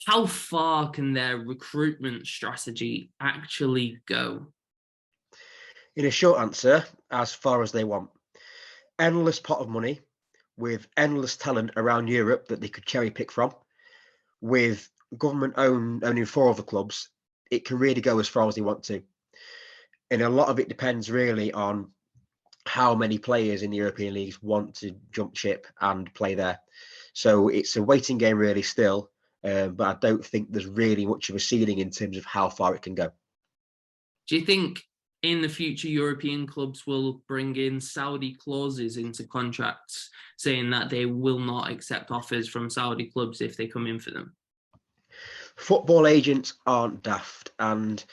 how far can their recruitment strategy actually go? In a short answer, as far as they want. Endless pot of money with endless talent around Europe that they could cherry pick from, with government owning four of the clubs, it can really go as far as they want to. And a lot of it depends really on how many players in the European leagues want to jump ship and play there. So it's a waiting game really still, but I don't think there's really much of a ceiling in terms of how far it can go. Do you think in the future European clubs will bring in Saudi clauses into contracts saying that they will not accept offers from Saudi clubs if they come in for them? Football agents aren't daft, and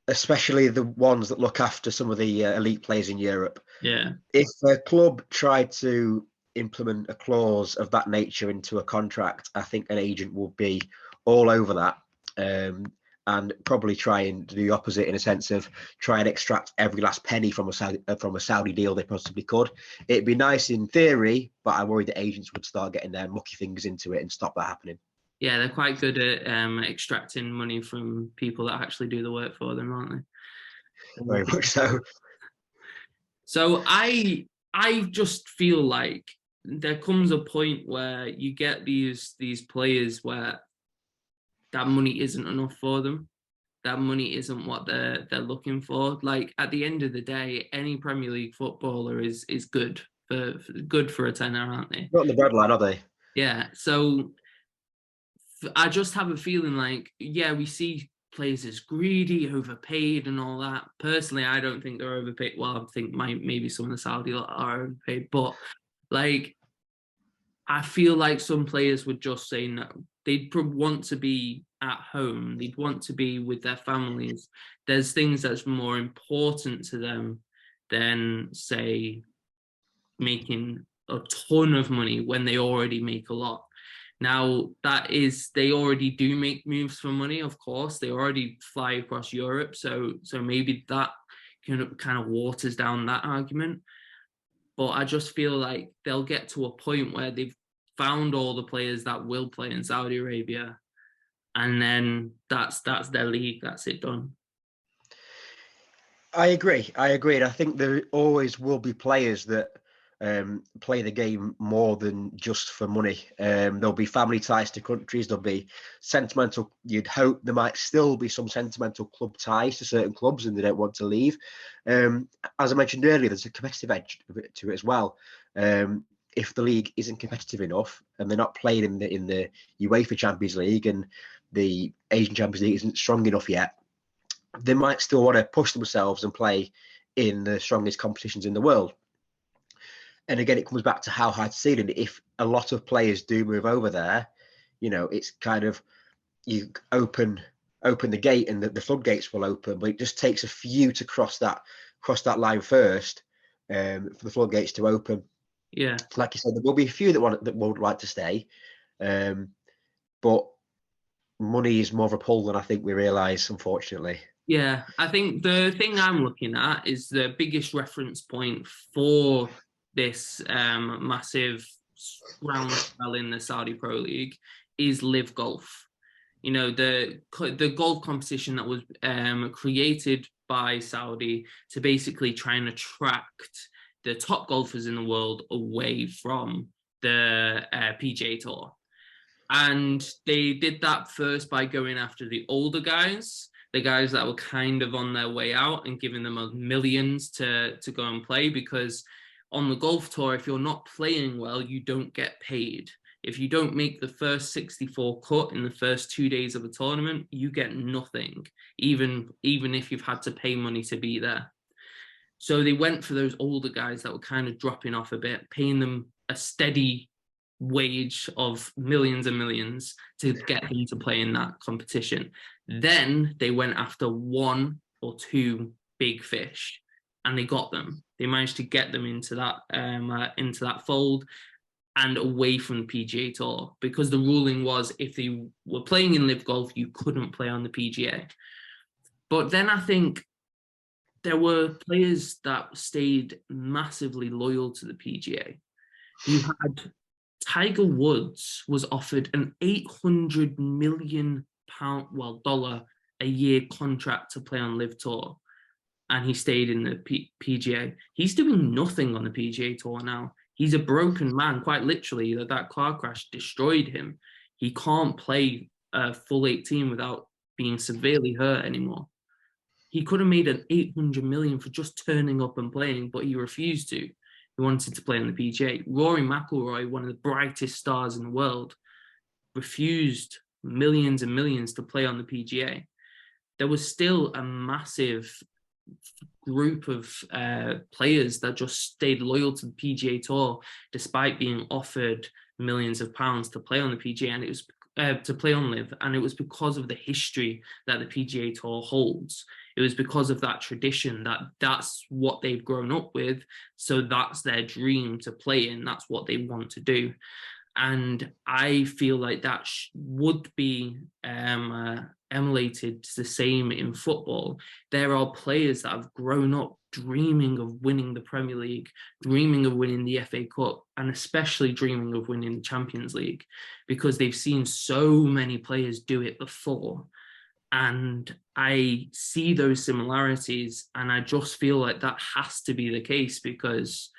especially the ones that look after some of the elite players in Europe. Yeah. If a club tried to implement a clause of that nature into a contract, I think an agent will be all over that, and probably try and do the opposite in a sense of try and extract every last penny from a Saudi deal they possibly could. It'd be nice in theory, but I worry that agents would start getting their mucky fingers into it and stop that happening. Yeah, they're quite good at extracting money from people that actually do the work for them, aren't they? Very much so. So I just feel like there comes a point where you get these players where that money isn't enough for them. That money isn't what they're looking for. Like at the end of the day, any Premier League footballer is good for a tenner, aren't they? Not on the breadline, are they? Yeah. So I just have a feeling like, yeah, we see players as greedy, overpaid, and all that. Personally, I don't think they're overpaid. Well, I think maybe some of the Saudi are overpaid, but like, I feel like some players would just say no. They'd want to be at home. They'd want to be with their families. There's things that's more important to them than, say, making a ton of money when they already make a lot. Now, they already do make moves for money, of course. They already fly across Europe. So maybe that kind of waters down that argument. But I just feel like they'll get to a point where they've found all the players that will play in Saudi Arabia. And then that's their league. That's it done. I agree. And I think there always will be players that play the game more than just for money. There'll be family ties to countries. There'll be sentimental. You'd hope there might still be some sentimental club ties to certain clubs, and they don't want to leave. As I mentioned earlier, there's a competitive edge to it as well. If the league isn't competitive enough and they're not playing in the UEFA Champions League and the Asian Champions League isn't strong enough yet, they might still want to push themselves and play in the strongest competitions in the world. And again, it comes back to how high the ceiling. If a lot of players do move over there, it's kind of you open the gate and the floodgates will open, but it just takes a few to cross that line first, for the floodgates to open. Yeah. Like you said, there will be a few that would like to stay, but money is more of a pull than I think we realise, unfortunately. Yeah, I think the thing I'm looking at is the biggest reference point for this massive groundswell in the Saudi Pro League is Live Golf. The golf competition that was created by Saudi to basically try and attract the top golfers in the world away from the PGA Tour. And they did that first by going after the older guys, the guys that were kind of on their way out, and giving them millions to go and play, because on the golf tour, if you're not playing well, you don't get paid. If you don't make the first 64 cut in the first 2 days of a tournament, you get nothing, even if you've had to pay money to be there. So they went for those older guys that were kind of dropping off a bit, paying them a steady wage of millions and millions to get them to play in that competition. Then they went after one or two big fish, and they got them. They managed to get them into that fold and away from the PGA Tour, because the ruling was if they were playing in Live Golf, you couldn't play on the PGA. But then I think there were players that stayed massively loyal to the PGA. You had Tiger Woods was offered an $800 million dollar a year contract to play on Live Tour, and he stayed in the PGA. He's doing nothing on the PGA Tour now. He's a broken man, quite literally. That car crash destroyed him. He can't play a full 18 without being severely hurt anymore. He could have made an 800 million for just turning up and playing, but he refused to. He wanted to play on the PGA. Rory McIlroy, one of the brightest stars in the world, refused millions and millions to play on the PGA. There was still a massive group of players that just stayed loyal to the PGA Tour despite being offered millions of pounds to play on the PGA, and it was to play on Live, and it was because of the history that the PGA Tour holds. It was because of that tradition, that's what they've grown up with, so that's their dream to play in, that's what they want to do. And I feel like that would be emulated the same in football. There are players that have grown up dreaming of winning the Premier League, dreaming of winning the FA Cup, and especially dreaming of winning the Champions League, because they've seen so many players do it before. And I see those similarities, and I just feel like that has to be the case because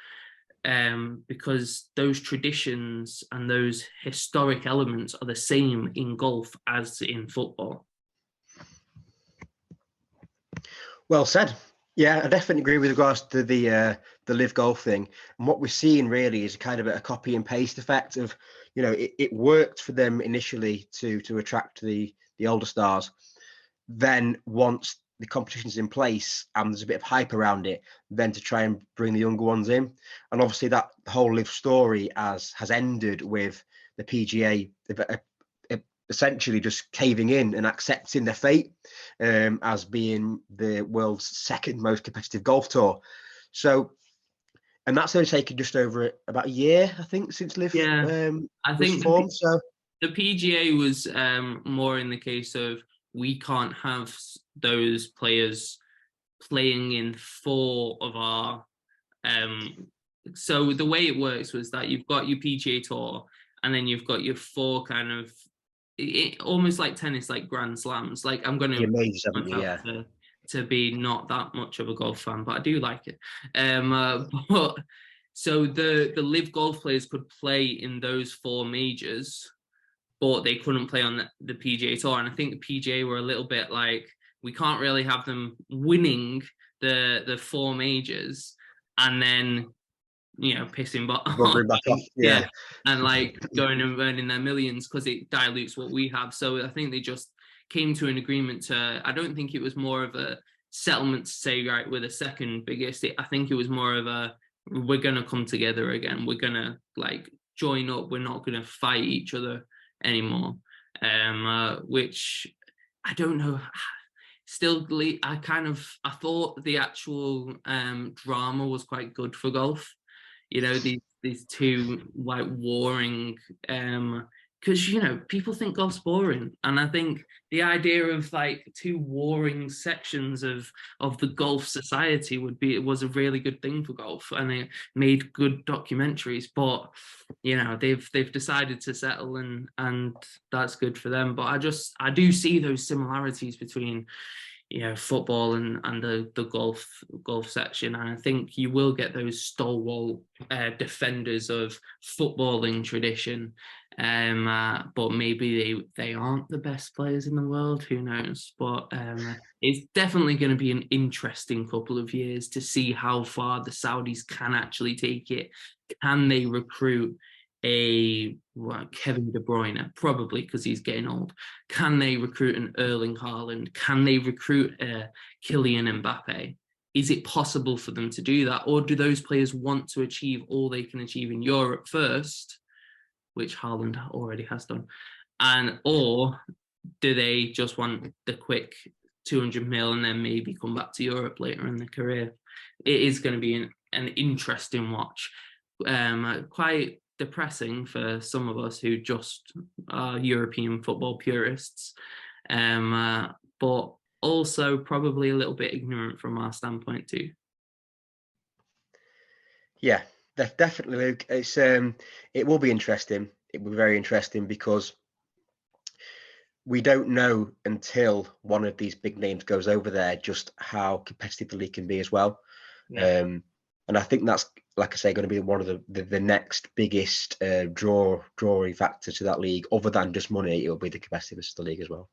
those traditions and those historic elements are the same in golf as in football. Well said. Yeah, I definitely agree with regards to the Live Golf thing. And what we're seeing really is kind of a copy and paste effect of, you know, it worked for them initially to attract the older stars. Then once the competition's in place and there's a bit of hype around it, then to try and bring the younger ones in. And obviously that whole Live story has ended with the PGA essentially just caving in and accepting their fate as being the world's second most competitive golf tour. So, and that's only taken just over about a year, I think, since Live I was think formed. So the PGA was more in the case of, we can't have those players playing in 4 of our so the way it works was that you've got your PGA Tour, and then you've got your 4 kind of almost like tennis, like Grand Slams. Like, I'm going to be not that much of a golf fan, but I do like it. But so the Live Golf players could play in those 4 majors, but they couldn't play on the PGA Tour. And I think the PGA were a little bit like, we can't really have them winning the 4 majors and then, you know, pissing back off. Yeah. And like going and earning their millions, because it dilutes what we have. So I think they just came to an agreement to, I don't think it was more of a settlement to say, right, we're the second biggest. I think it was more of a, we're going to come together again. We're going to like join up. We're not going to fight each other anymore, which I don't know. Still, I thought the actual drama was quite good for golf. You know, these 2 like warring, because, you know, people think golf's boring, and I think the idea of like 2 warring sections of the golf society was a really good thing for golf, and it made good documentaries. But, you know, they've decided to settle, and that's good for them. But I do see those similarities between, you know, football and the golf section, and I think you will get those stalwart defenders of footballing tradition, but maybe they aren't the best players in the world, who knows. But it's definitely going to be an interesting couple of years to see how far the Saudis can actually take it. Can they recruit Kevin De Bruyne? Probably, because he's getting old. Can they recruit an Erling Haaland? Can they recruit Kylian Mbappe? Is it possible for them to do that? Or do those players want to achieve all they can achieve in Europe first, which Haaland already has done? Or do they just want the quick 200 mil and then maybe come back to Europe later in their career? It is going to be an interesting watch. Quite depressing for some of us who just are European football purists, but also probably a little bit ignorant from our standpoint too. Yeah, Definitely, Luke. It will be interesting. It will be very interesting because we don't know until one of these big names goes over there just how competitive the league can be as well. Yeah. And I think that's, like I say, going to be one of the next biggest drawing factor to that league. Other than just money, it will be the competitiveness of the league as well.